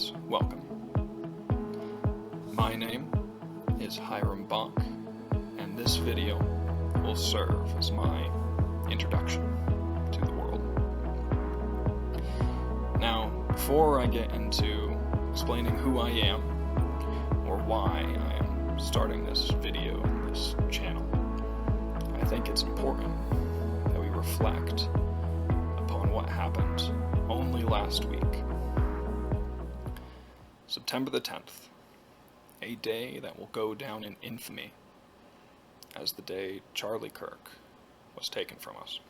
and welcome. My name is Hiram Bach, and this video will serve as my introduction to the world. Now, before I get into explaining who I am, or why I am starting this video and this channel, I think it's important that we reflect upon what happened only last week. September the 10th, a day that will go down in infamy as the day Charlie Kirk was taken from us.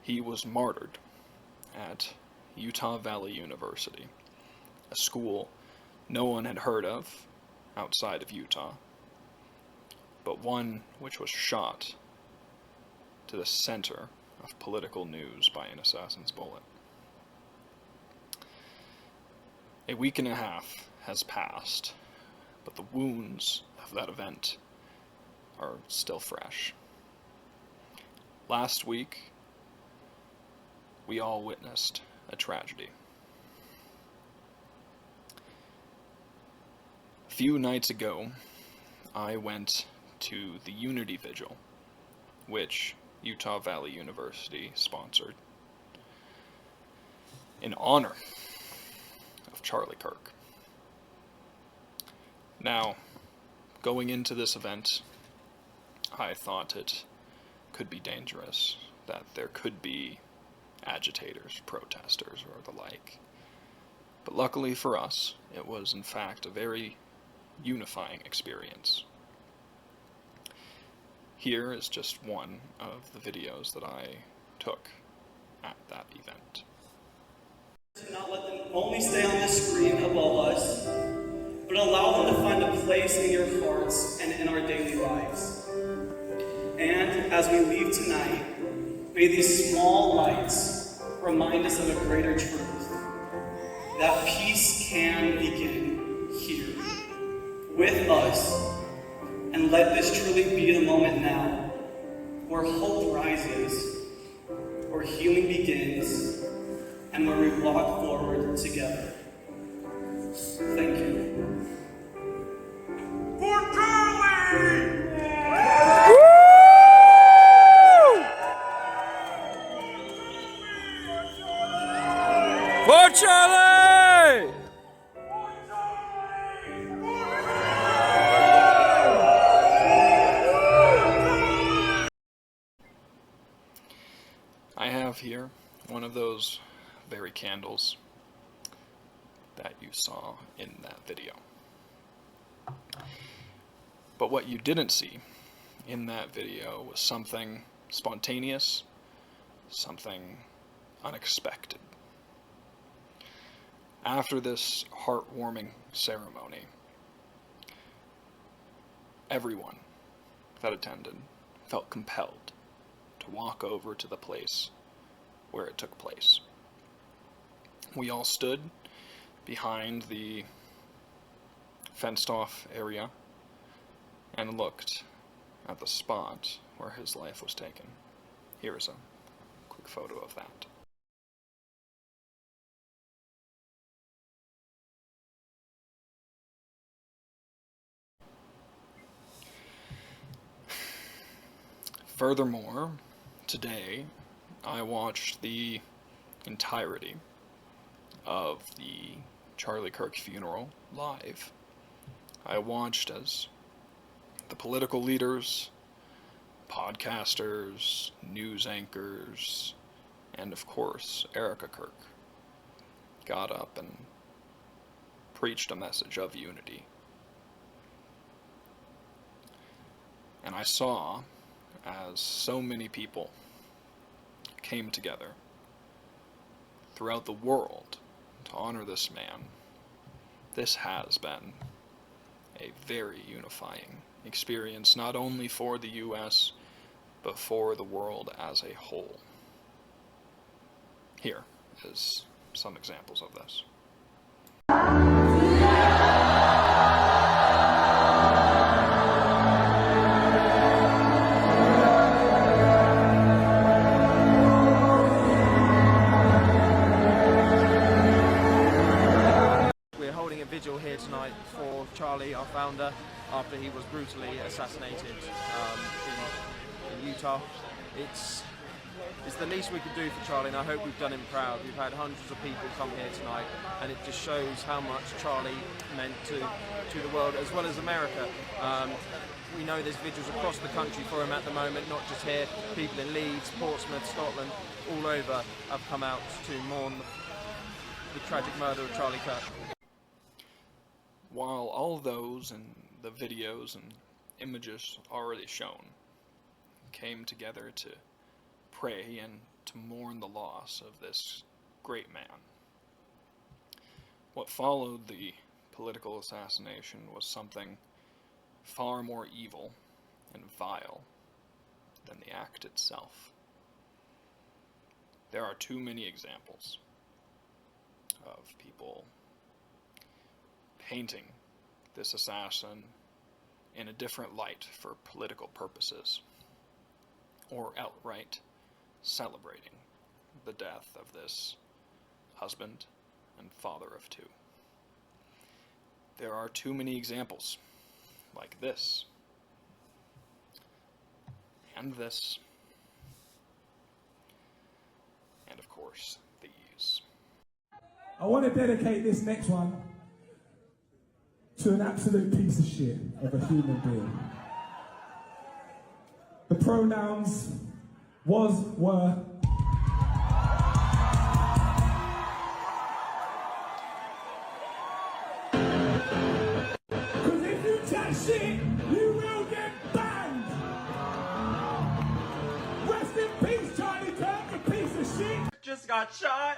He was martyred at Utah Valley University, a school no one had heard of outside of Utah, but one which was shot to the center of political news by an assassin's bullet. A week and a half has passed, but the wounds of that event are still fresh. Last week, we all witnessed a tragedy. A few nights ago, I went to the Unity Vigil, which Utah Valley University sponsored, in honor of Charlie Kirk. Now, going into this event, I thought it could be dangerous, that there could be agitators, protesters, or the like. But luckily for us, it was in fact a very unifying experience. Here is just one of the videos that I took at that event. To not let them only stay on the screen above us, but allow them to find a place in your hearts and in our daily lives. And as we leave tonight, may these small lights remind us of a greater truth, that peace can begin here, with us, and let this truly be the moment now, where hope rises, where healing begins, and where we walk forward together. Thank you. For Charlie! For Charlie! I have here one of those very candles that you saw in that video. But what you didn't see in that video was something spontaneous, something unexpected. After this heartwarming ceremony, everyone that attended felt compelled to walk over to the place where it took place. We all stood behind the fenced-off area and looked at the spot where his life was taken. Here is a quick photo of that. Furthermore, today I watched the entirety of the Charlie Kirk funeral live. I watched as the political leaders, podcasters, news anchors, and of course Erica Kirk got up and preached a message of unity. And I saw as so many people came together throughout the world to honor this man. This has been a very unifying experience, not only for the U.S., but for the world as a whole. Here is some examples of this. vigil here tonight for Charlie, our founder, after he was brutally assassinated in Utah. It's the least we could do for Charlie, and I hope we've done him proud. We've had hundreds of people come here tonight, and it just shows how much Charlie meant to the world as well as America. We know there's vigils across the country for him at the moment, not just here. People in Leeds, Portsmouth, Scotland, all over have come out to mourn the tragic murder of Charlie Kirk. While all those in the videos and images already shown came together to pray and to mourn the loss of this great man, what followed the political assassination was something far more evil and vile than the act itself. There are too many examples of people painting this assassin in a different light for political purposes, or outright celebrating the death of this husband and father of two. There are too many examples like this, and this, and of course these. I want to dedicate this next one to an absolute piece of shit of a human being. The pronouns was, were. Because if you chat shit, you will get banned. Rest in peace, Charlie Kirk, you piece of shit. Just got shot.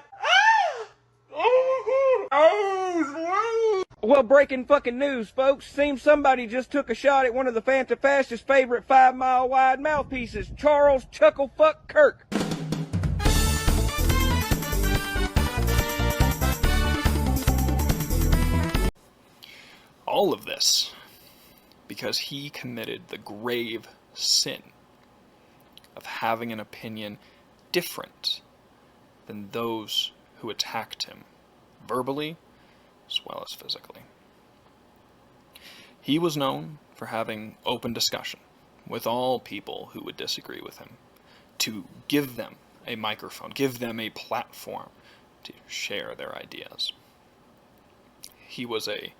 Well, breaking fucking news, folks. Seems somebody just took a shot at one of the Fanta-Fastest favorite 5-mile-wide mouthpieces, Charles Chucklefuck Kirk. All of this because he committed the grave sin of having an opinion different than those who attacked him, verbally as well as physically. He was known for having open discussion with all people who would disagree with him, to give them a microphone, give them a platform to share their ideas. He was a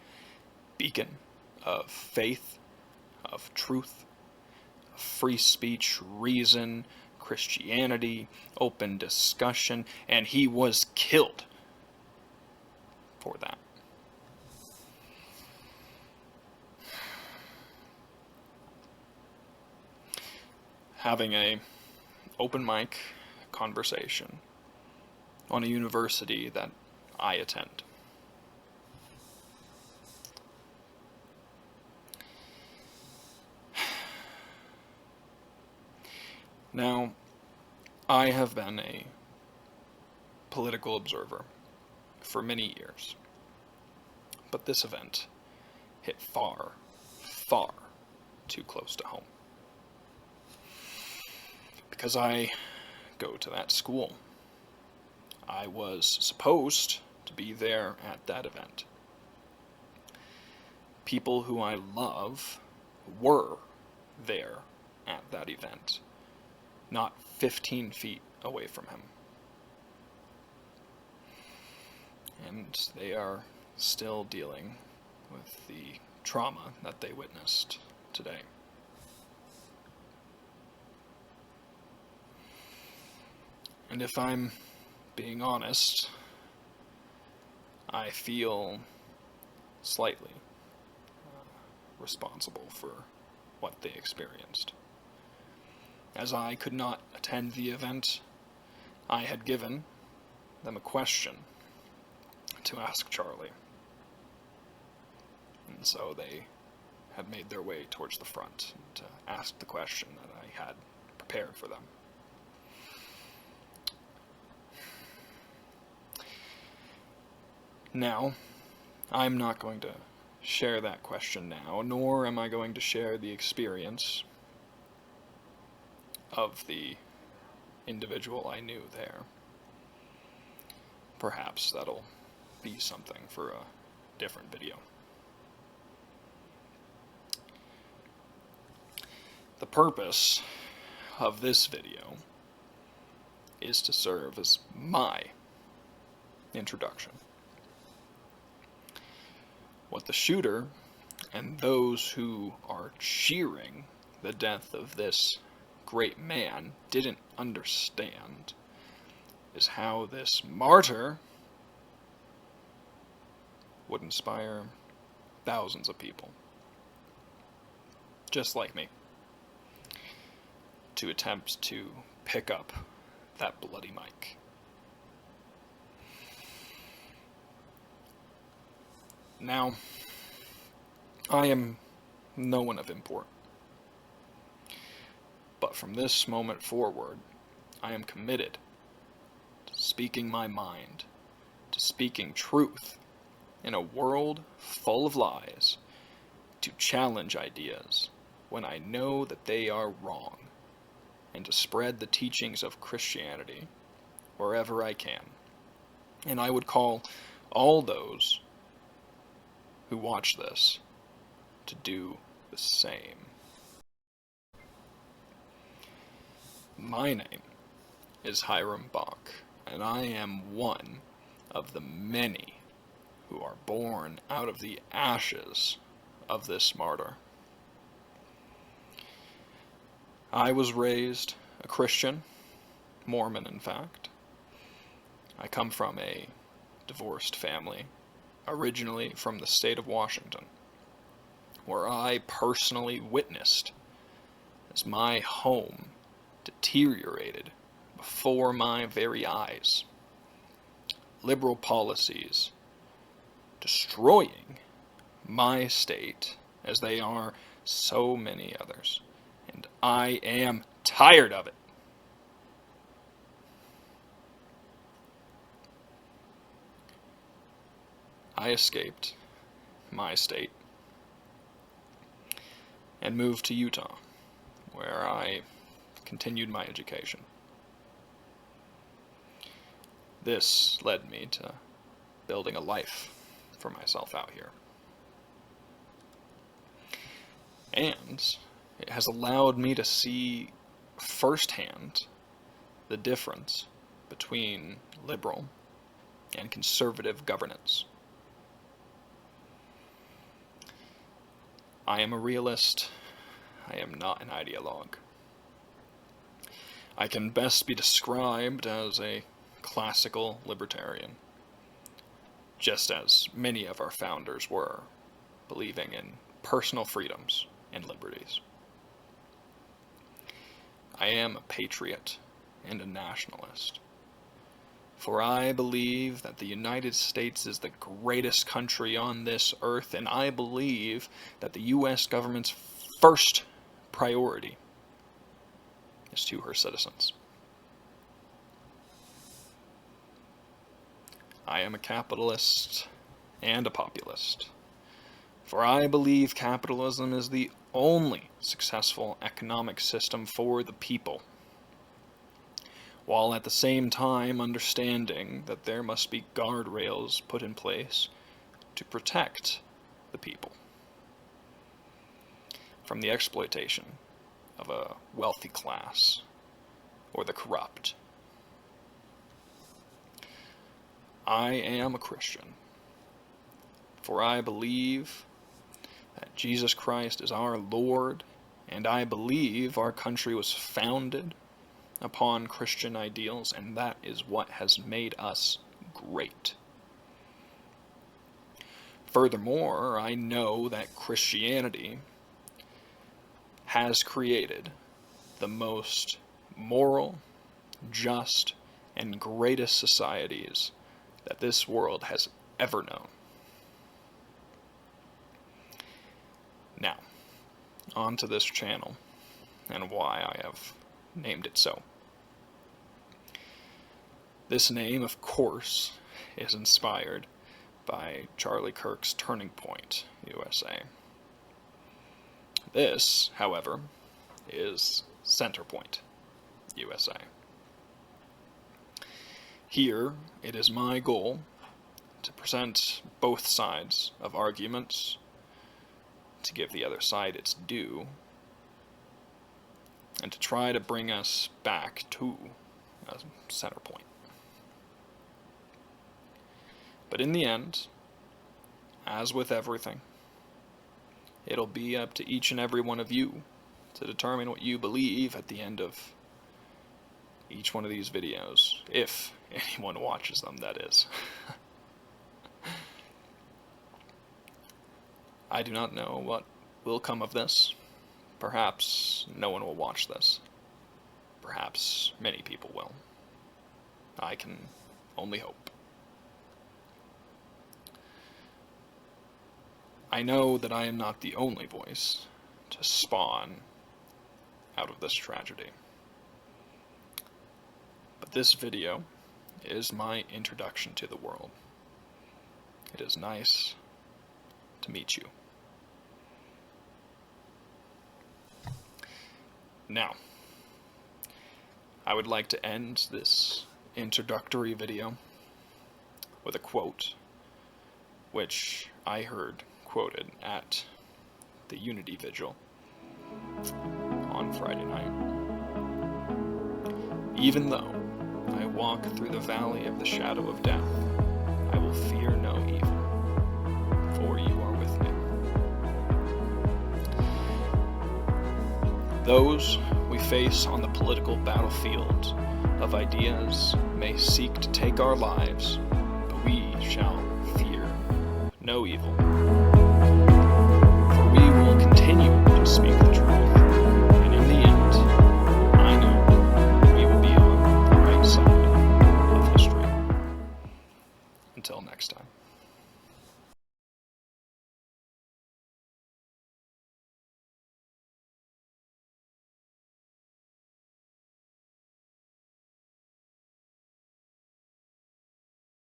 beacon of faith, of truth, of free speech, reason, Christianity, open discussion, and he was killed for that. Having a open mic conversation on a university that I attend. Now, I have been a political observer for many years, but this event hit far, far too close to home. Because I go to that school. I was supposed to be there at that event. People who I love were there at that event, not 15 feet away from him. And they are still dealing with the trauma that they witnessed today. And if I'm being honest, I feel slightly responsible for what they experienced. As I could not attend the event, I had given them a question to ask Charlie. And so they had made their way towards the front to ask the question that I had prepared for them. Now, I'm not going to share that question now, nor am I going to share the experience of the individual I knew there. Perhaps that'll be something for a different video. The purpose of this video is to serve as my introduction. What the shooter and those who are cheering the death of this great man didn't understand is how this martyr would inspire thousands of people, just like me, to attempt to pick up that bloody mic. Now, I am no one of import, but from this moment forward, I am committed to speaking my mind, to speaking truth in a world full of lies, to challenge ideas when I know that they are wrong, and to spread the teachings of Christianity wherever I can. And I would call all those who watch this to do the same. My name is Hiram Bach, and I am one of the many who are born out of the ashes of this martyr. I was raised a Christian, Mormon in fact. I come from a divorced family, originally from the state of Washington, where I personally witnessed as my home deteriorated before my very eyes. Liberal policies destroying my state as they are so many others. And I am tired of it. I escaped my state and moved to Utah, where I continued my education. This led me to building a life for myself out here. And it has allowed me to see firsthand the difference between liberal and conservative governance. I am a realist. I am not an ideologue. I can best be described as a classical libertarian, just as many of our founders were, believing in personal freedoms and liberties. I am a patriot and a nationalist, for I believe that the United States is the greatest country on this earth, and I believe that the U.S. government's first priority is to her citizens. I am a capitalist and a populist, for I believe capitalism is the only successful economic system for the people, while at the same time understanding that there must be guardrails put in place to protect the people from the exploitation of a wealthy class or the corrupt. I am a Christian, for I believe that Jesus Christ is our Lord, and I believe our country was founded upon Christian ideals, and that is what has made us great. Furthermore, I know that Christianity has created the most moral, just, and greatest societies that this world has ever known. Now, on to this channel, and why I have named it so. This name, of course, is inspired by Charlie Kirk's Turning Point, USA. This, however, is CenterPoint, USA. Here, it is my goal to present both sides of arguments, to give the other side its due, and to try to bring us back to a center point. But in the end, as with everything, it'll be up to each and every one of you to determine what you believe at the end of each one of these videos, if anyone watches them, that is. I do not know what will come of this. Perhaps no one will watch this. Perhaps many people will. I can only hope. I know that I am not the only voice to spawn out of this tragedy. But this video is my introduction to the world. It is nice to meet you. Now, I would like to end this introductory video with a quote, which I heard quoted at the Unity Vigil on Friday night. Even though I walk through the valley of the shadow of death, I will fear no evil, for you are with me. Those we face on the political battlefield of ideas may seek to take our lives, but we shall fear no evil. For we will continue to speak the truth, and in the end, I know we will be on the right side of history. Until next time.